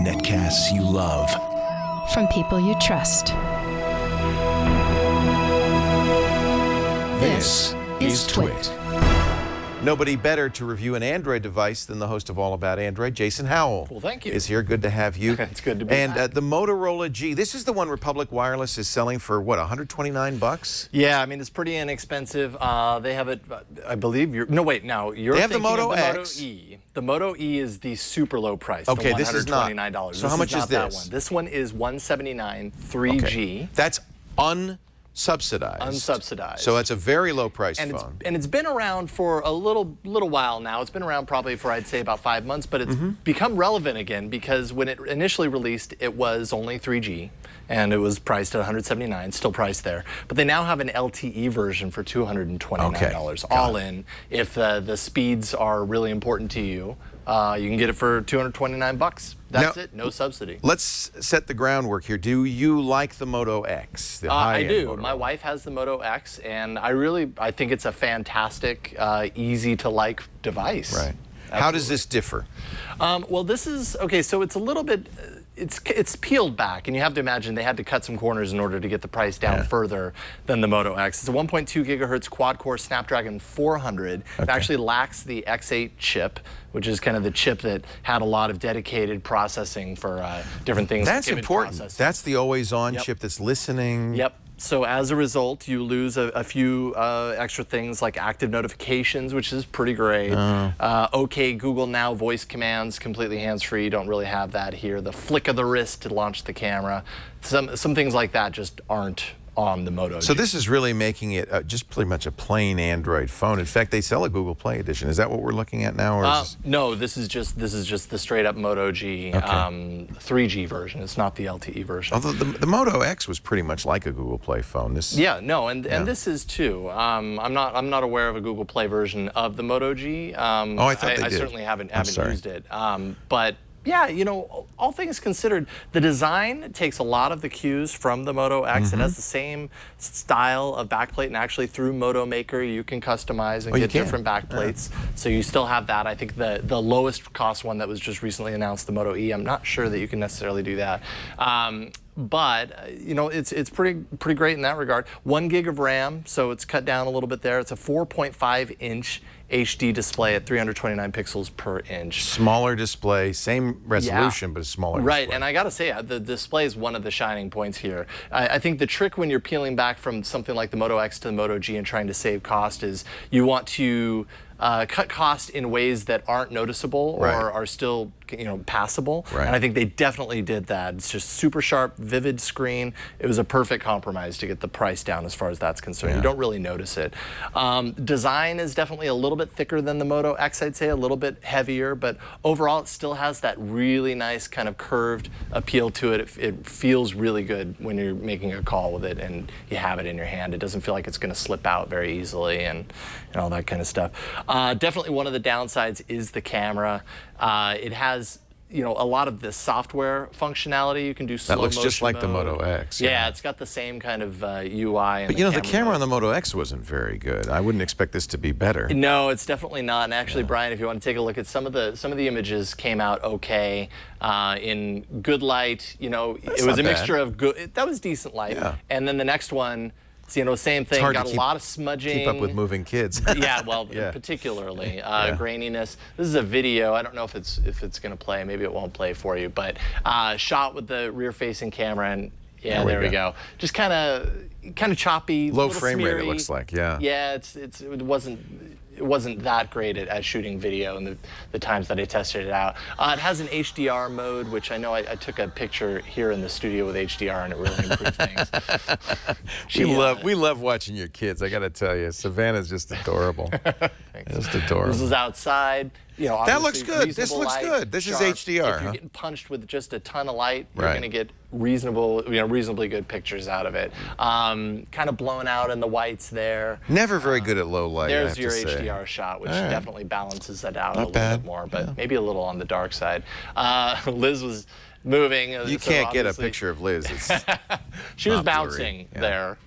Netcasts you love. From people you trust. This is Twit. Nobody better to review an Android device than the host of All About Android, Jason Howell. Well, thank you. Is here. Good to have you. It's good to be And back. the Motorola G. This is the one Republic Wireless is selling for, what, $129? Yeah, I mean, it's pretty inexpensive. They have it, I believe, you're They have the Moto of the X. Moto E. The Moto E is the super low price, Okay, the this is not. $129. So how much is that this? one. This one is $179, 3G. Okay. That's unsubsidized. Unsubsidized. So it's a very low price And phone. it's been around for a little while now. It's been around probably for, I'd say, about 5 months, but it's become relevant again because when it initially released, it was only 3G. And it was priced at $179, still priced there. But they now have an LTE version for $229, all in. If the speeds are really important to you, you can get it for $229. That's it, no subsidy. Let's set the groundwork here. Do you like the Moto X, the high-end I do. Motorola? My wife has the Moto X, and I think it's a fantastic, easy-to-like device. Right. How does this differ? Well, this is, okay, so it's a little bit, it's peeled back, and you have to imagine they had to cut some corners in order to get the price down further than the Moto X. It's a 1.2 gigahertz quad-core Snapdragon 400. It actually lacks the X8 chip, which is kind of the chip that had a lot of dedicated processing for different things. That's like image important. processing. That's the always-on chip that's listening. Yep. So as a result, you lose a few extra things like active notifications, which is pretty great. OK Google Now voice commands, completely hands-free. You don't really have that here. The flick of the wrist to launch the camera. Some things like that just aren't on the Moto G. So this is really making it just pretty much a plain Android phone. In fact, they sell a Google Play edition. Is that what we're looking at now? Or no, this is just the straight-up Moto G 3G version. It's not the LTE version. Although the Moto X was pretty much like a Google Play phone. And this is too. I'm not aware of a Google Play version of the Moto G. I thought they did. I certainly haven't sorry. used it. But yeah, you know, all things considered, the design takes a lot of the cues from the Moto X. It has the same style of backplate, and actually through Moto Maker, you can customize and get different backplates. So you still have that. I think the lowest cost one that was just recently announced, the Moto E, I'm not sure that you can necessarily do that. But you know, it's pretty great in that regard. 1 gig of RAM, so it's cut down a little bit there. It's a 4.5-inch HD display at 329 pixels per inch. Smaller display, same resolution, but a smaller display. Right, and I gotta say, the display is one of the shining points here. I think the trick when you're peeling back from something like the Moto X to the Moto G and trying to save cost is you want to cut cost in ways that aren't noticeable or are still, you know, passable. Right. And I think they definitely did that. It's just super sharp, vivid screen. It was a perfect compromise to get the price down as far as that's concerned. You don't really notice it. Design is definitely a little bit thicker than the Moto X, I'd say, a little bit heavier, but overall it still has that really nice kind of curved appeal to it. It feels really good when you're making a call with it and you have it in your hand. It doesn't feel like it's going to slip out very easily and all that kind of stuff. Definitely one of the downsides is the camera. It has, you know, a lot of the software functionality. You can do slow motion That looks just like the mode. Moto X. Yeah, it's got the same kind of UI. But you know, the camera on the Moto X wasn't very good. I wouldn't expect this to be better. No, it's definitely not. And actually, Brian, if you want to take a look at some of the images came out okay in good light. You know, it was a mixture of good. That was decent light. Yeah. And then the next one. So, you know, same thing, got a lot of smudging. Keep up with moving kids. Yeah, well, particularly graininess. This is a video. I don't know if it's going to play. Maybe it won't play for you. But shot with the rear-facing camera, and there we go. Just kind of choppy, low frame rate. It looks like, Yeah, it wasn't that great at shooting video in the times that I tested it out. It has an HDR mode, which I know I took a picture here in the studio with HDR, and it really improved things. We love watching your kids. I got to tell you, Savannah's just adorable. Just adorable. This is outside. You know, that looks good. This looks good. This is HDR. If you're getting punched with just a ton of light, you're going to get reasonably good pictures out of it. Kind of blown out in the whites there. Never very good at low light. There's your HDR shot, which definitely balances that out a little bit more, but maybe a little on the dark side. Liz was moving. You can't get a picture of Liz. She was bouncing there.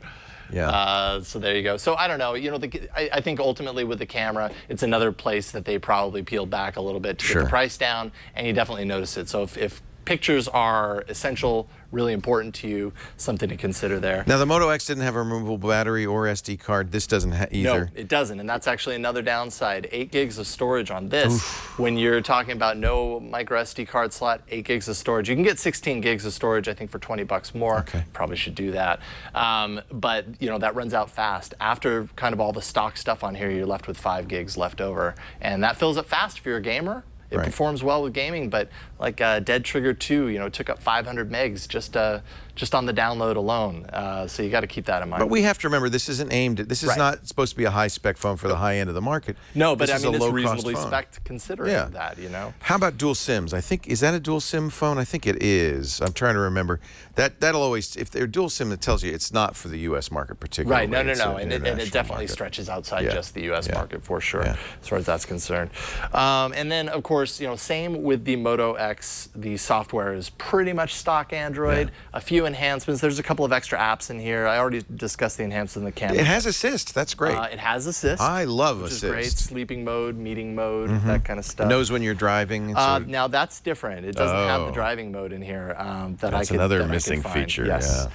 Yeah. So there you go. So I don't know. You know, I think ultimately with the camera, it's another place that they probably peeled back a little bit to get the price down, and you definitely notice it. So if pictures are essential, really important to you, something to consider there. Now, the Moto X didn't have a removable battery or SD card. This doesn't either. No, it doesn't, and that's actually another downside. 8 gigs of storage on this. Oof. When you're talking about no micro SD card slot, 8 gigs of storage. You can get 16 gigs of storage, I think, for 20 bucks more. Okay. Probably should do that. But you know, that runs out fast. After kind of all the stock stuff on here, you're left with 5 gigs left over, and that fills up fast if you're a gamer. It performs well with gaming, but like Dead Trigger 2, you know, took up 500 megs just on the download alone. So you got to keep that in mind. But we have to remember, this isn't aimed at, this is not supposed to be a high-spec phone for the high end of the market. No, but I mean, it's low-cost reasonably phone. spec'd considering that, you know. How about dual SIMs? I think, is that a dual SIM phone? I think it is. I'm trying to remember. That'll always, if they're dual SIM, it tells you it's not for the U.S. market particularly. Right, no. And it definitely stretches outside just the U.S. market for sure, as far as that's concerned. And then, of course, you know, same with the Moto X. The software is pretty much stock Android. A few enhancements. There's a couple of extra apps in here. I already discussed the enhancements in the camera. It has assist. That's great. It has assist. I love which assist. Is great. Sleeping mode, meeting mode, that kind of stuff. It knows when you're driving. Now that's different. It doesn't have the driving mode in here. That's another missing feature. Yes.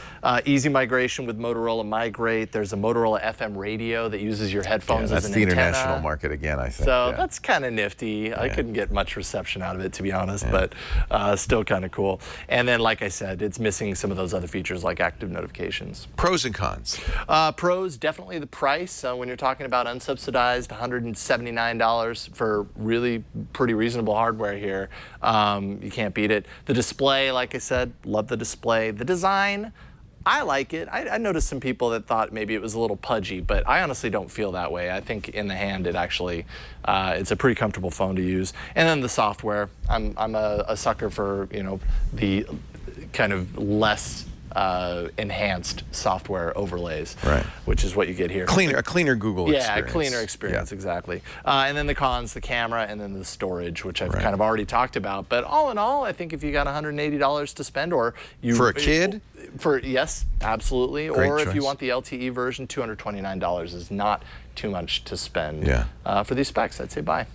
Easy migration with Motorola Migrate. There's a Motorola FM radio that uses your headphones as an antenna. That's the international market again, I think. So that's kind of nifty. I couldn't get much reception out of it, to be honest, but still kind of cool. And then, like I said, it's missing some of those other features like active notifications. Pros and cons. Pros, definitely the price. When you're talking about unsubsidized, $179 for really pretty reasonable hardware here. You can't beat it. The display, like I said, love the display. The design, I like it. I noticed some people that thought maybe it was a little pudgy, but I honestly don't feel that way. I think in the hand it actually, it's a pretty comfortable phone to use. And then the software, I'm a sucker for, you know, the kind of less enhanced software overlays, which is what you get here. A cleaner Google experience. Yeah, a cleaner experience, exactly. And then the cons, the camera, and then the storage, which I've kind of already talked about. But all in all, I think if you got $180 to spend, or you for a kid, yes, absolutely. Great or choice. if you want the LTE version, $229 is not too much to spend. Yeah. For these specs, I'd say buy.